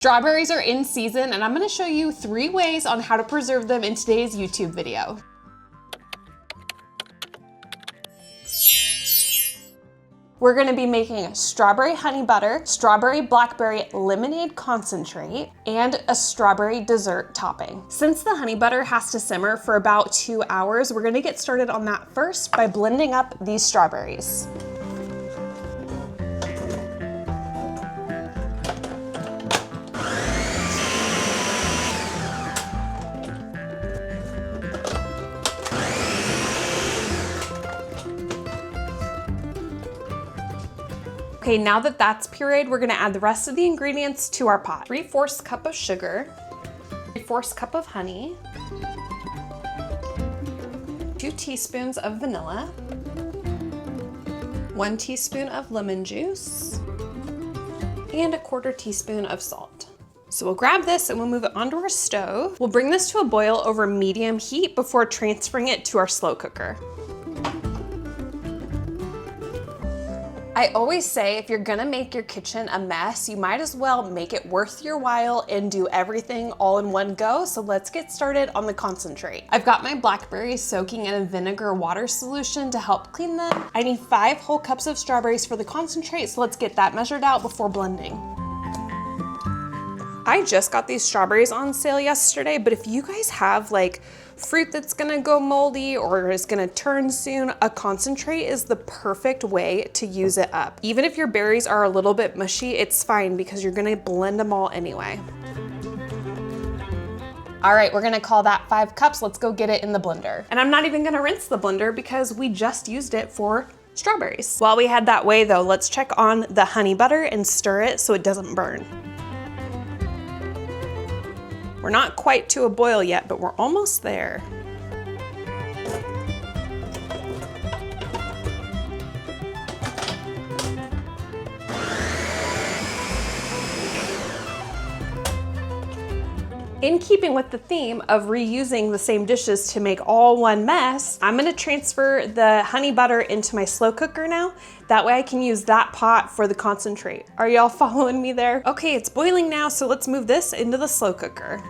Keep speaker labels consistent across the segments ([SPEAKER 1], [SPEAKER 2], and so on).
[SPEAKER 1] Strawberries are in season, and I'm gonna show you 3 ways on how to preserve them in today's YouTube video. We're gonna be making strawberry honey butter, strawberry blackberry lemonade concentrate, and a strawberry dessert topping. Since the honey butter has to simmer for about 2 hours, we're gonna get started on that first by blending up these strawberries. Okay, now that that's pureed, we're gonna add the rest of the ingredients to our pot. 3/4 cup of sugar, 3/4 cup of honey, 2 teaspoons of vanilla, 1 teaspoon of lemon juice, and 1/4 teaspoon of salt. So we'll grab this and we'll move it onto our stove. We'll bring this to a boil over medium heat before transferring it to our slow cooker. I always say if you're gonna make your kitchen a mess, you might as well make it worth your while and do everything all in one go. So let's get started on the concentrate. I've got my blackberries soaking in a vinegar water solution to help clean them. I need 5 whole cups of strawberries for the concentrate, so let's get that measured out before blending. I just got these strawberries on sale yesterday, but if you guys have like fruit that's gonna go moldy or is gonna turn soon, a concentrate is the perfect way to use it up. Even if your berries are a little bit mushy, it's fine because you're gonna blend them all anyway. All right, we're gonna call that 5 cups. Let's go get it in the blender. And I'm not even gonna rinse the blender because we just used it for strawberries. While we head that way though, let's check on the honey butter and stir it so it doesn't burn. We're not quite to a boil yet, but we're almost there. In keeping with the theme of reusing the same dishes to make all one mess, I'm gonna transfer the honey butter into my slow cooker now. That way I can use that pot for the concentrate. Are y'all following me there? Okay, it's boiling now, so let's move this into the slow cooker.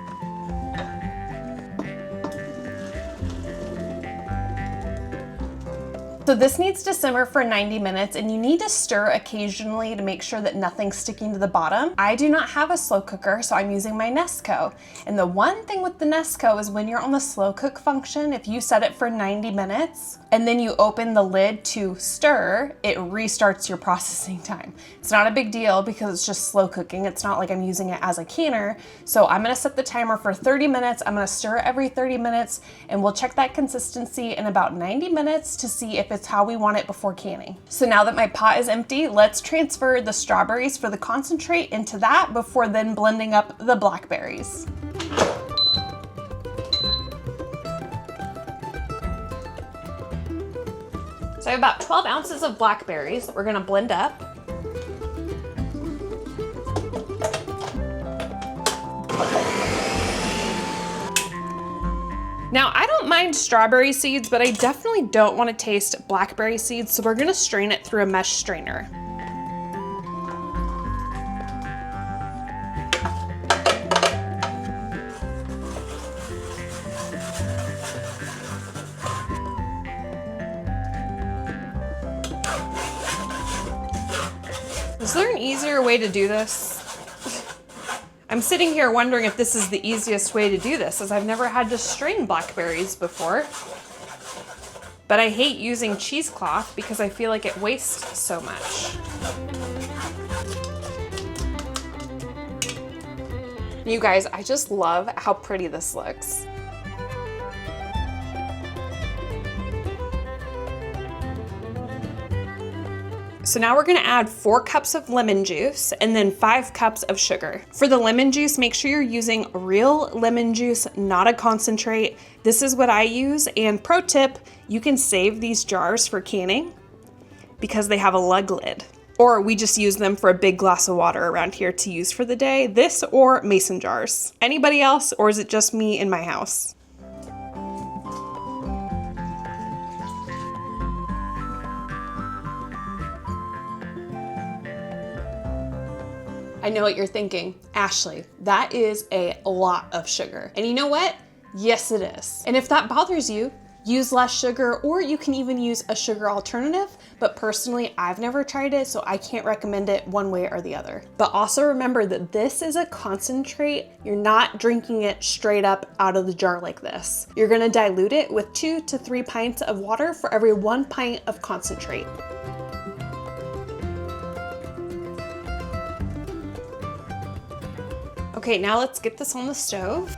[SPEAKER 1] So this needs to simmer for 90 minutes and you need to stir occasionally to make sure that nothing's sticking to the bottom. I do not have a slow cooker, so I'm using my Nesco. And the one thing with the Nesco is when you're on the slow cook function, if you set it for 90 minutes and then you open the lid to stir, it restarts your processing time. It's not a big deal because it's just slow cooking. It's not like I'm using it as a canner. So I'm gonna set the timer for 30 minutes. I'm gonna stir every 30 minutes and we'll check that consistency in about 90 minutes to see if it's how we want it before canning. So now that my pot is empty, let's transfer the strawberries for the concentrate into that before then blending up the blackberries. So I have about 12 ounces of blackberries that we're gonna blend up. Now, I don't mind strawberry seeds, but I definitely don't want to taste blackberry seeds, so we're gonna strain it through a mesh strainer. Is there an easier way to do this? I'm sitting here wondering if this is the easiest way to do this, as I've never had to strain blackberries before. But I hate using cheesecloth because I feel like it wastes so much. You guys, I just love how pretty this looks. So now we're gonna add 4 cups of lemon juice and then 5 cups of sugar. For the lemon juice, make sure you're using real lemon juice, not a concentrate. This is what I use, and pro tip, you can save these jars for canning because they have a lug lid. Or we just use them for a big glass of water around here to use for the day. This or mason jars. Anybody else, or is it just me in my house? I know what you're thinking. Ashley, that is a lot of sugar. And you know what? Yes, it is. And if that bothers you, use less sugar, or you can even use a sugar alternative. But personally, I've never tried it, so I can't recommend it one way or the other. But also remember that this is a concentrate. You're not drinking it straight up out of the jar like this. You're gonna dilute it with 2 to 3 pints of water for every 1 pint of concentrate. Okay, now let's get this on the stove.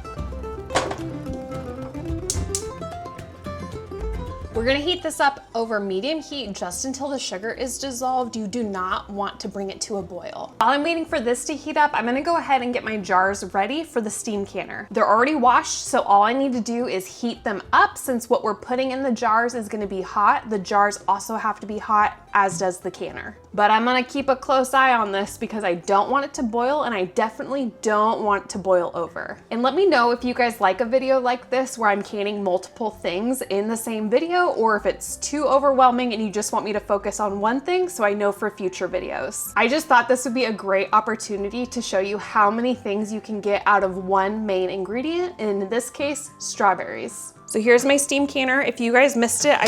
[SPEAKER 1] We're gonna heat this up over medium heat just until the sugar is dissolved. You do not want to bring it to a boil. While I'm waiting for this to heat up, I'm gonna go ahead and get my jars ready for the steam canner. They're already washed, so all I need to do is heat them up. Since what we're putting in the jars is gonna be hot, the jars also have to be hot, as does the canner. But I'm gonna keep a close eye on this because I don't want it to boil, and I definitely don't want it to boil over. And let me know if you guys like a video like this where I'm canning multiple things in the same video, or if it's too overwhelming and you just want me to focus on one thing so I know for future videos. I just thought this would be a great opportunity to show you how many things you can get out of one main ingredient, and in this case, strawberries. So here's my steam canner. If you guys missed it, I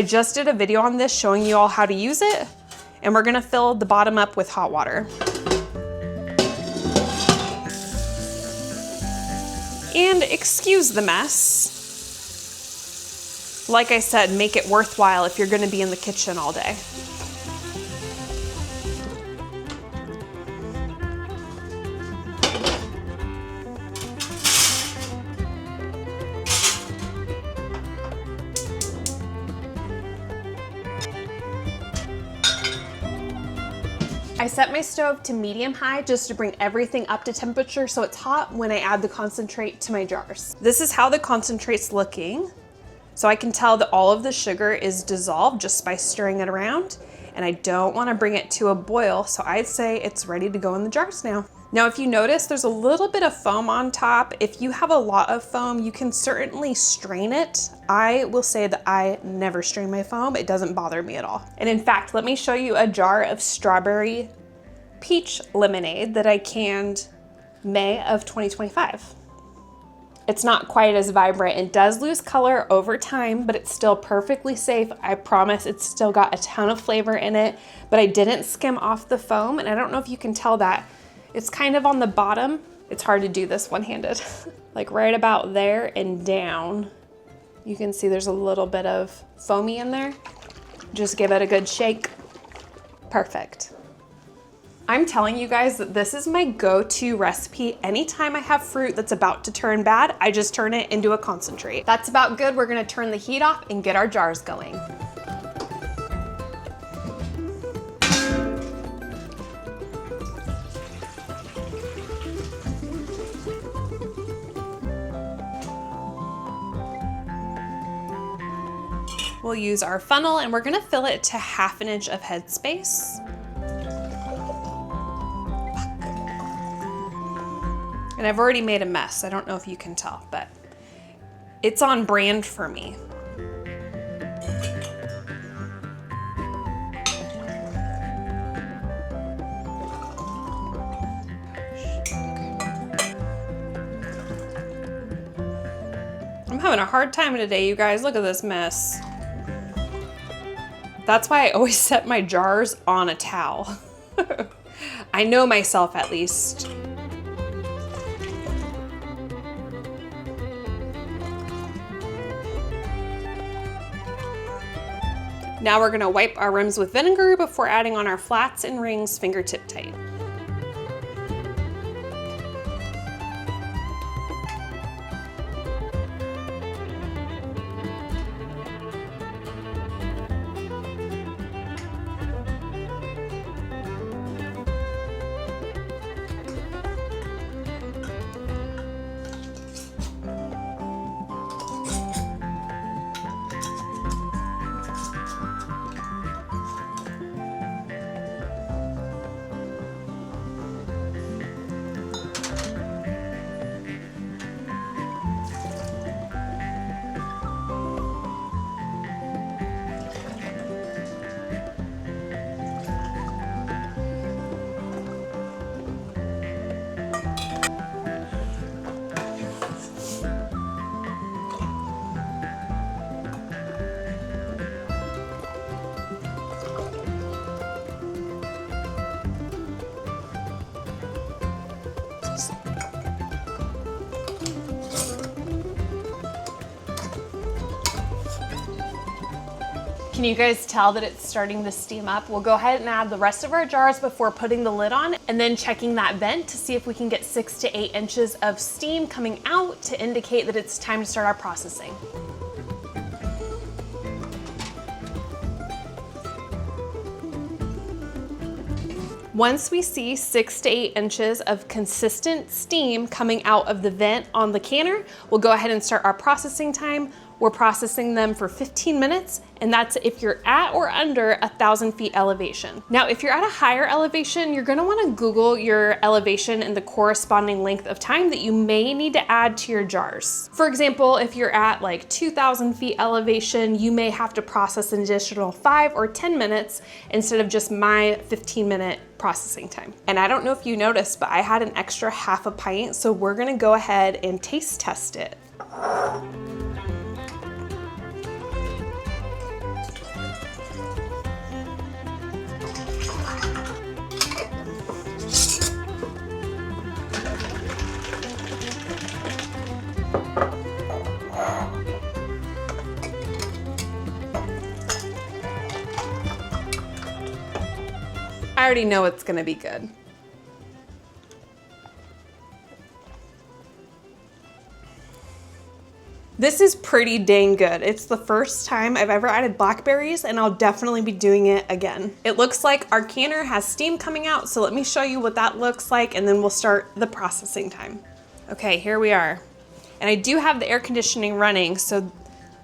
[SPEAKER 1] just did a video on this showing you all how to use it, and we're gonna fill the bottom up with hot water. And excuse the mess. Like I said, make it worthwhile if you're gonna be in the kitchen all day. I set my stove to medium high just to bring everything up to temperature so it's hot when I add the concentrate to my jars. This is how the concentrate's looking. So I can tell that all of the sugar is dissolved just by stirring it around, and I don't want to bring it to a boil, so I'd say it's ready to go in the jars now. Now, if you notice, there's a little bit of foam on top. If you have a lot of foam, you can certainly strain it. I will say that I never strain my foam. It doesn't bother me at all. And in fact, let me show you a jar of strawberry peach lemonade that I canned May of 2025. It's not quite as vibrant. It does lose color over time, but it's still perfectly safe. I promise it's still got a ton of flavor in it, but I didn't skim off the foam, and I don't know if you can tell that. It's kind of on the bottom. It's hard to do this one-handed. Like right about there and down, you can see there's a little bit of foamy in there. Just give it a good shake. Perfect. I'm telling you guys that this is my go-to recipe. Anytime I have fruit that's about to turn bad, I just turn it into a concentrate. That's about good. We're gonna turn the heat off and get our jars going. We'll use our funnel and we're gonna fill it to 1/2 inch of headspace. And I've already made a mess. I don't know if you can tell, but it's on brand for me. I'm having a hard time today, you guys. Look at this mess. That's why I always set my jars on a towel. I know myself at least. Now we're gonna wipe our rims with vinegar before adding on our flats and rings fingertip tight. Can you guys tell that it's starting to steam up? We'll go ahead and add the rest of our jars before putting the lid on, and then checking that vent to see if we can get 6 to 8 inches of steam coming out to indicate that it's time to start our processing. Once we see 6 to 8 inches of consistent steam coming out of the vent on the canner, we'll go ahead and start our processing time. We're processing them for 15 minutes, and that's if you're at or under 1,000 feet elevation. Now, if you're at a higher elevation, you're gonna wanna Google your elevation and the corresponding length of time that you may need to add to your jars. For example, if you're at like 2,000 feet elevation, you may have to process an additional 5 or 10 minutes instead of just my 15-minute processing time. And I don't know if you noticed, but I had an extra half a pint, so we're gonna go ahead and taste test it. I already know it's gonna be good. This is pretty dang good. It's the first time I've ever added blackberries, and I'll definitely be doing it again. It looks like our canner has steam coming out, so let me show you what that looks like, and then we'll start the processing time. Okay, here we are. And I do have the air conditioning running, so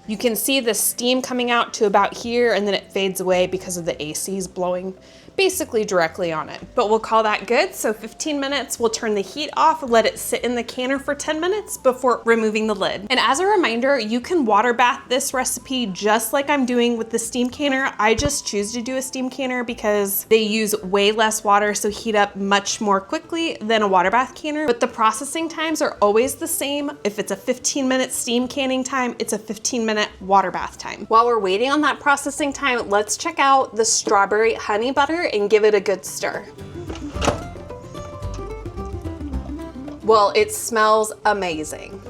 [SPEAKER 1] you can see the steam coming out to about here, and then it fades away because of the AC's blowing basically directly on it. But we'll call that good. So 15 minutes, we'll turn the heat off, let it sit in the canner for 10 minutes before removing the lid. And as a reminder, you can water bath this recipe just like I'm doing with the steam canner. I just choose to do a steam canner because they use way less water, so heat up much more quickly than a water bath canner. But the processing times are always the same. If it's a 15-minute steam canning time, it's a 15-minute water bath time. While we're waiting on that processing time, let's check out the strawberry honey butter and give it a good stir. Well, it smells amazing.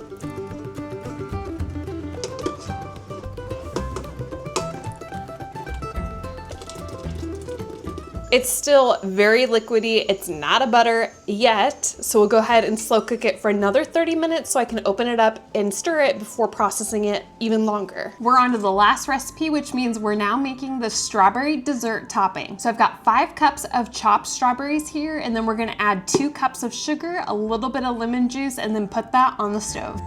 [SPEAKER 1] It's still very liquidy. It's not a butter yet, so we'll go ahead and slow cook it for another 30 minutes so I can open it up and stir it before processing it even longer. We're on to the last recipe, which means we're now making the strawberry dessert topping. So I've got 5 cups of chopped strawberries here, and then we're gonna add 2 cups of sugar, a little bit of lemon juice, and then put that on the stove.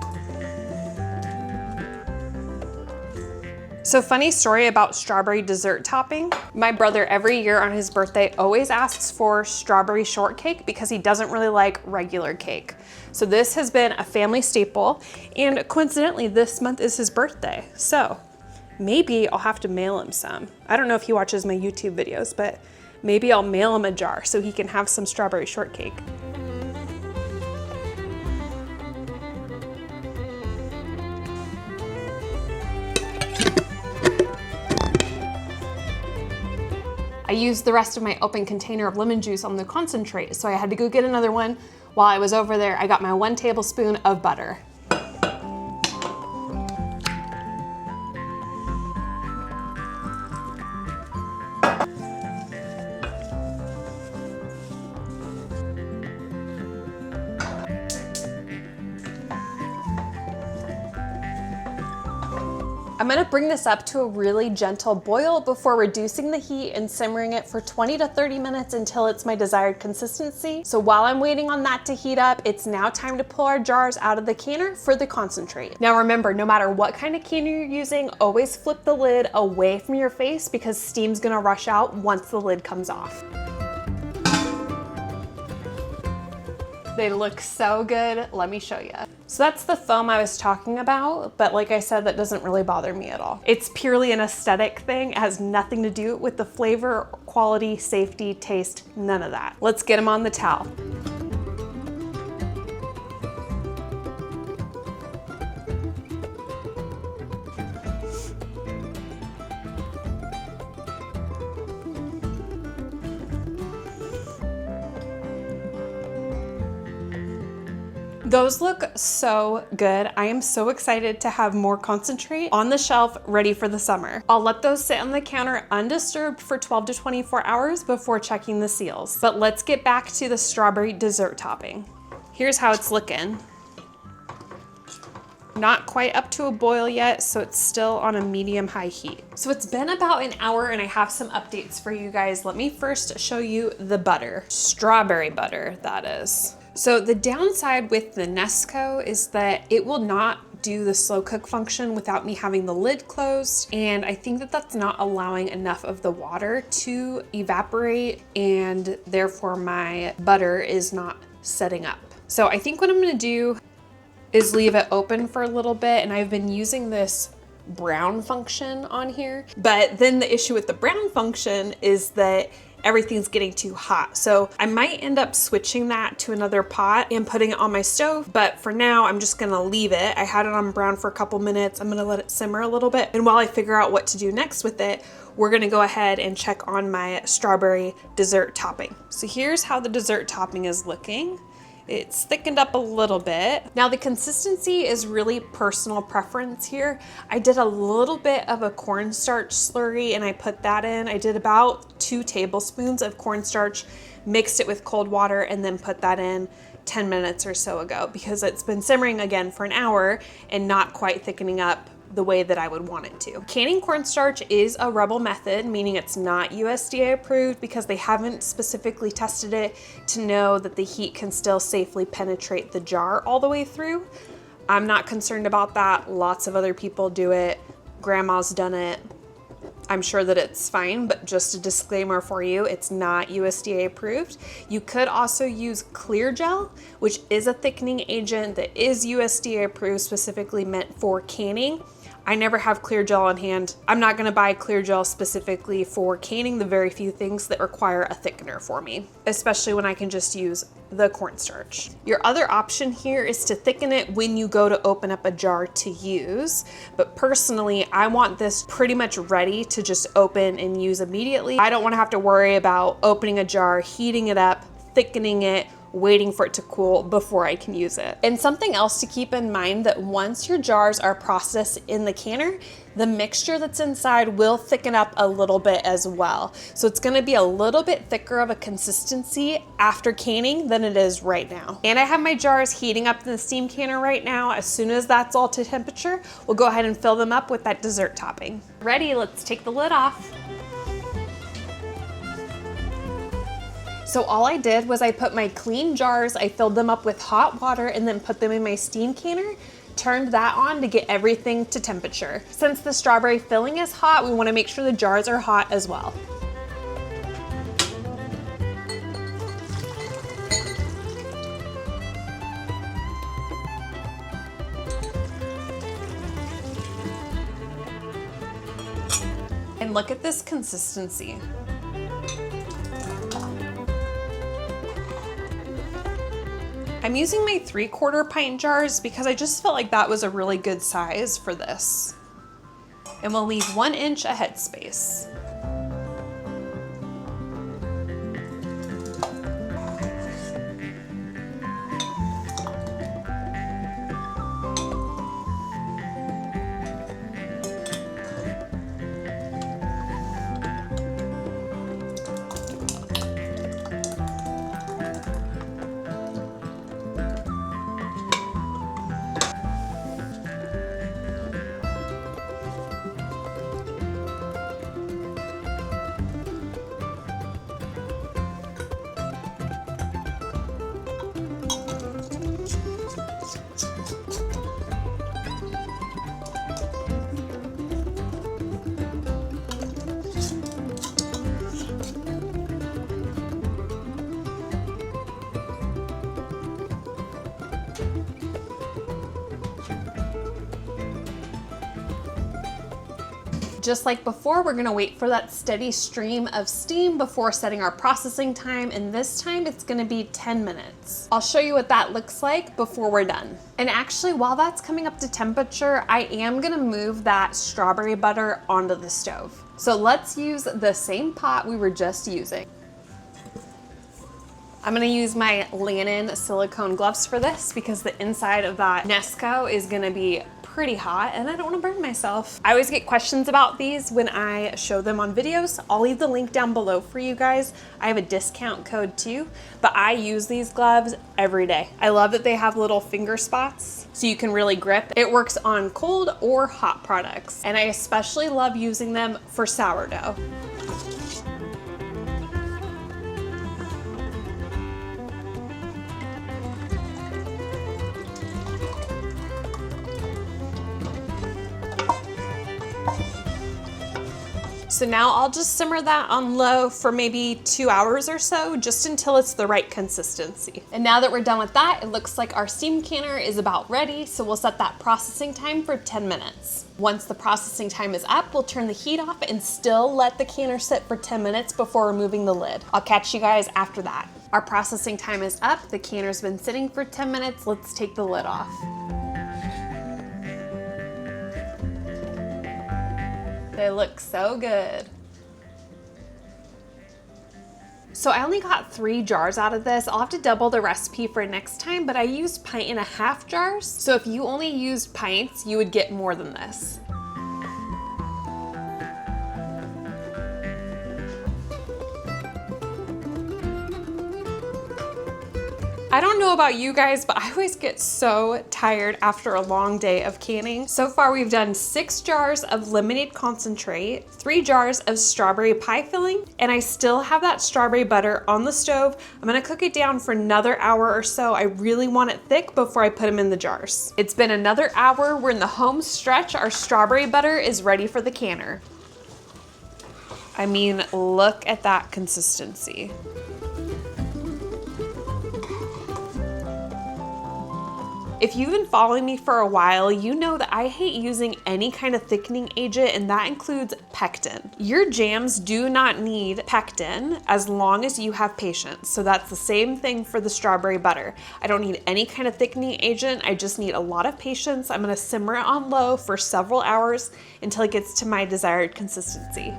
[SPEAKER 1] So funny story about strawberry dessert topping. My brother every year on his birthday always asks for strawberry shortcake because he doesn't really like regular cake. So this has been a family staple, and coincidentally this month is his birthday. So maybe I'll have to mail him some. I don't know if he watches my YouTube videos, but maybe I'll mail him a jar so he can have some strawberry shortcake. I used the rest of my open container of lemon juice on the concentrate, so I had to go get another one. While I was over there, I got my 1 tablespoon of butter. I'm gonna bring this up to a really gentle boil before reducing the heat and simmering it for 20 to 30 minutes until it's my desired consistency. So while I'm waiting on that to heat up, it's now time to pull our jars out of the canner for the concentrate. Now remember, no matter what kind of canner you're using, always flip the lid away from your face because steam's gonna rush out once the lid comes off. They look so good. Let me show you. So that's the foam I was talking about, but like I said, that doesn't really bother me at all. It's purely an aesthetic thing. It has nothing to do with the flavor, quality, safety, taste, none of that. Let's get them on the towel. Those look so good. I am so excited to have more concentrate on the shelf ready for the summer. I'll let those sit on the counter undisturbed for 12 to 24 hours before checking the seals. But let's get back to the strawberry dessert topping. Here's how it's looking. Not quite up to a boil yet, so it's still on a medium-high heat. So it's been about an hour and I have some updates for you guys. Let me first show you the butter. Strawberry butter, that is. So the downside with the Nesco is that it will not do the slow cook function without me having the lid closed. And I think that that's not allowing enough of the water to evaporate, and therefore my butter is not setting up. So I think what I'm gonna do is leave it open for a little bit, and I've been using this brown function on here. But then the issue with the brown function is that everything's getting too hot. So I might end up switching that to another pot and putting it on my stove, but for now I'm just gonna leave it. I had it on brown for a couple minutes. I'm gonna let it simmer a little bit. And while I figure out what to do next with it, we're gonna go ahead and check on my strawberry dessert topping. So here's how the dessert topping is looking. It's thickened up a little bit. Now the consistency is really personal preference here. I did a little bit of a cornstarch slurry and I put that in. I did about 2 tablespoons of cornstarch, mixed it with cold water, and then put that in 10 minutes or so ago because it's been simmering again for an hour and not quite thickening up the way that I would want it to. Canning cornstarch is a rebel method, meaning it's not USDA approved because they haven't specifically tested it to know that the heat can still safely penetrate the jar all the way through. I'm not concerned about that. Lots of other people do it. Grandma's done it. I'm sure that it's fine, but just a disclaimer for you, it's not USDA approved. You could also use clear gel, which is a thickening agent that is USDA approved, specifically meant for canning. I never have clear gel on hand. I'm not gonna buy clear gel specifically for canning the very few things that require a thickener for me, especially when I can just use the cornstarch. Your other option here is to thicken it when you go to open up a jar to use. But personally, I want this pretty much ready to just open and use immediately. I don't wanna have to worry about opening a jar, heating it up, thickening it, waiting for it to cool before I can use it. And something else to keep in mind, that once your jars are processed in the canner, the mixture that's inside will thicken up a little bit as well. So it's gonna be a little bit thicker of a consistency after canning than it is right now. And I have my jars heating up in the steam canner right now. As soon as that's all to temperature, we'll go ahead and fill them up with that dessert topping. Ready, let's take the lid off. So all I did was I put my clean jars, I filled them up with hot water and then put them in my steam canner, turned that on to get everything to temperature. Since the strawberry filling is hot, we wanna make sure the jars are hot as well. And look at this consistency. I'm using my 3/4 pint jars because I just felt like that was a really good size for this. And we'll leave 1 inch a headspace. Just like before, we're gonna wait for that steady stream of steam before setting our processing time, and this time it's gonna be 10 minutes. I'll show you what that looks like before we're done. And actually, while that's coming up to temperature, I am gonna move that strawberry butter onto the stove. So let's use the same pot we were just using. I'm gonna use my Lanon silicone gloves for this because the inside of that Nesco is gonna be pretty hot and I don't want to burn myself. I always get questions about these when I show them on videos. I'll leave the link down below for you guys. I have a discount code too, but I use these gloves every day. I love that they have little finger spots so you can really grip. It works on cold or hot products, and I especially love using them for sourdough. So now I'll just simmer that on low for maybe 2 hours or so, just until it's the right consistency. And now that we're done with that, it looks like our steam canner is about ready, so we'll set that processing time for 10 minutes. Once the processing time is up, we'll turn the heat off and still let the canner sit for 10 minutes before removing the lid. I'll catch you guys after that. Our processing time is up, the canner's been sitting for 10 minutes, let's take the lid off. They look so good. So I only got 3 jars out of this. I'll have to double the recipe for next time, but I used 1.5 jars. So if you only used pints, you would get more than this. I don't know about you guys, but I always get so tired after a long day of canning. So far, we've done 6 jars of lemonade concentrate, 3 jars of strawberry pie filling, and I still have that strawberry butter on the stove. I'm gonna cook it down for another hour or so. I really want it thick before I put them in the jars. It's been another hour. We're in the home stretch. Our strawberry butter is ready for the canner. I mean, look at that consistency. If you've been following me for a while, you know that I hate using any kind of thickening agent, and that includes pectin. Your jams do not need pectin as long as you have patience. So that's the same thing for the strawberry butter. I don't need any kind of thickening agent. I just need a lot of patience. I'm gonna simmer it on low for several hours until it gets to my desired consistency.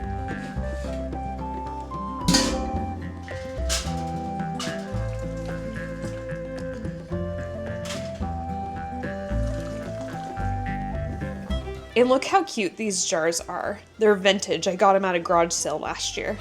[SPEAKER 1] And look how cute these jars are. They're vintage. I got them at a garage sale last year.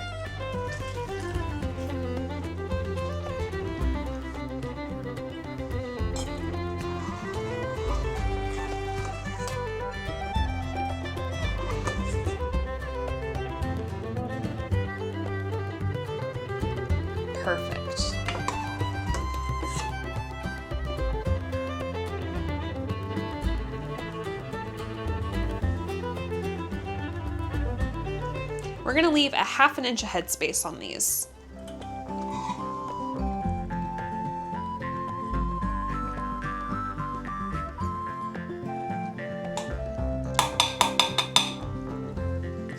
[SPEAKER 1] Perfect. We're gonna leave a 1/2 inch of headspace on these.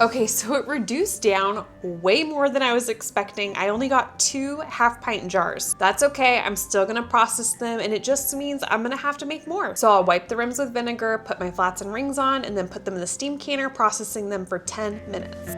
[SPEAKER 1] Okay, so it reduced down way more than I was expecting. I only got 2 half-pint jars. That's okay, I'm still gonna process them, and it just means I'm gonna have to make more. So I'll wipe the rims with vinegar, put my flats and rings on, and then put them in the steam canner, processing them for 10 minutes.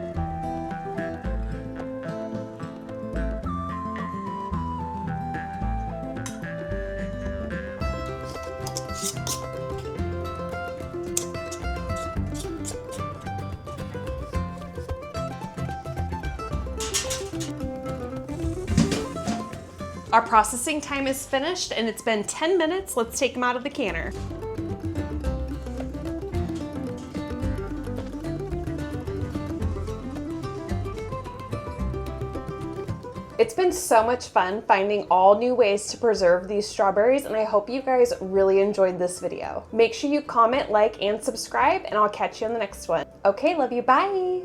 [SPEAKER 1] Our processing time is finished and it's been 10 minutes. Let's take them out of the canner. It's been so much fun finding all new ways to preserve these strawberries, and I hope you guys really enjoyed this video. Make sure you comment, like, and subscribe, and I'll catch you on the next one. Okay, love you, bye!